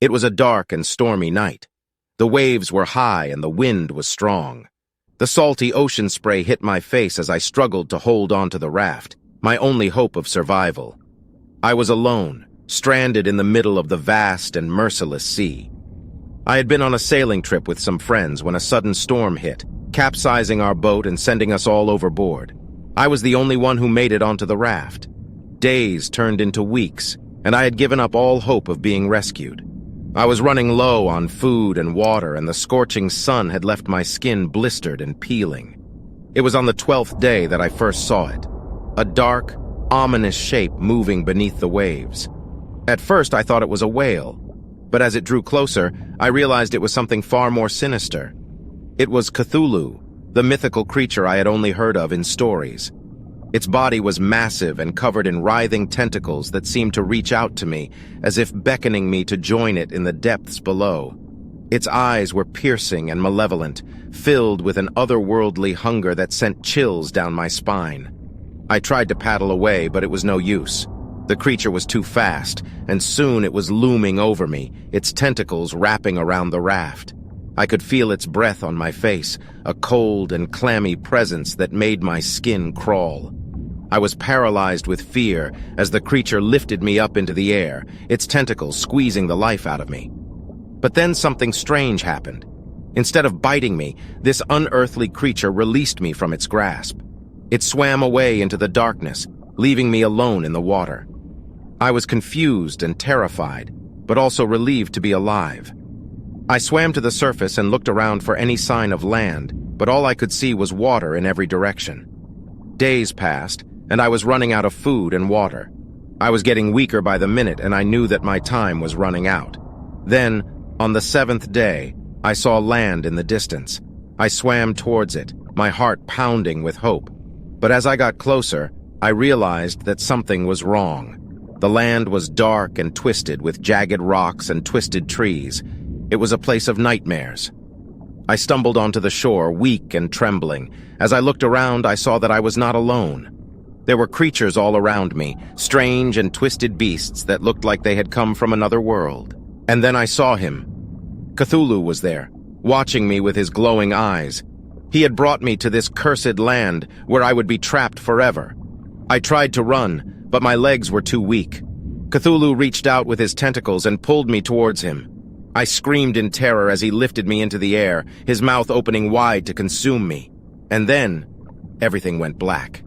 It was a dark and stormy night. The waves were high and the wind was strong. The salty ocean spray hit my face as I struggled to hold onto the raft, my only hope of survival. I was alone, stranded in the middle of the vast and merciless sea. I had been on a sailing trip with some friends when a sudden storm hit, capsizing our boat and sending us all overboard. I was the only one who made it onto the raft. Days turned into weeks, and I had given up all hope of being rescued. I was running low on food and water, and the scorching sun had left my skin blistered and peeling. It was on the 12th day that I first saw it, a dark, ominous shape moving beneath the waves. At first I thought it was a whale, but as it drew closer, I realized it was something far more sinister. It was Cthulhu, the mythical creature I had only heard of in stories. Its body was massive and covered in writhing tentacles that seemed to reach out to me, as if beckoning me to join it in the depths below. Its eyes were piercing and malevolent, filled with an otherworldly hunger that sent chills down my spine. I tried to paddle away, but it was no use. The creature was too fast, and soon it was looming over me, its tentacles wrapping around the raft. I could feel its breath on my face, a cold and clammy presence that made my skin crawl. I was paralyzed with fear as the creature lifted me up into the air, its tentacles squeezing the life out of me. But then something strange happened. Instead of biting me, this unearthly creature released me from its grasp. It swam away into the darkness, leaving me alone in the water. I was confused and terrified, but also relieved to be alive. I swam to the surface and looked around for any sign of land, but all I could see was water in every direction. Days passed, and I was running out of food and water. I was getting weaker by the minute, and I knew that my time was running out. Then, on the 7th day, I saw land in the distance. I swam towards it, my heart pounding with hope. But as I got closer, I realized that something was wrong. The land was dark and twisted with jagged rocks and twisted trees. It was a place of nightmares. I stumbled onto the shore, weak and trembling. As I looked around, I saw that I was not alone. There were creatures all around me, strange and twisted beasts that looked like they had come from another world. And then I saw him. Cthulhu was there, watching me with his glowing eyes. He had brought me to this cursed land where I would be trapped forever. I tried to run, but my legs were too weak. Cthulhu reached out with his tentacles and pulled me towards him. I screamed in terror as he lifted me into the air, his mouth opening wide to consume me. And then, everything went black.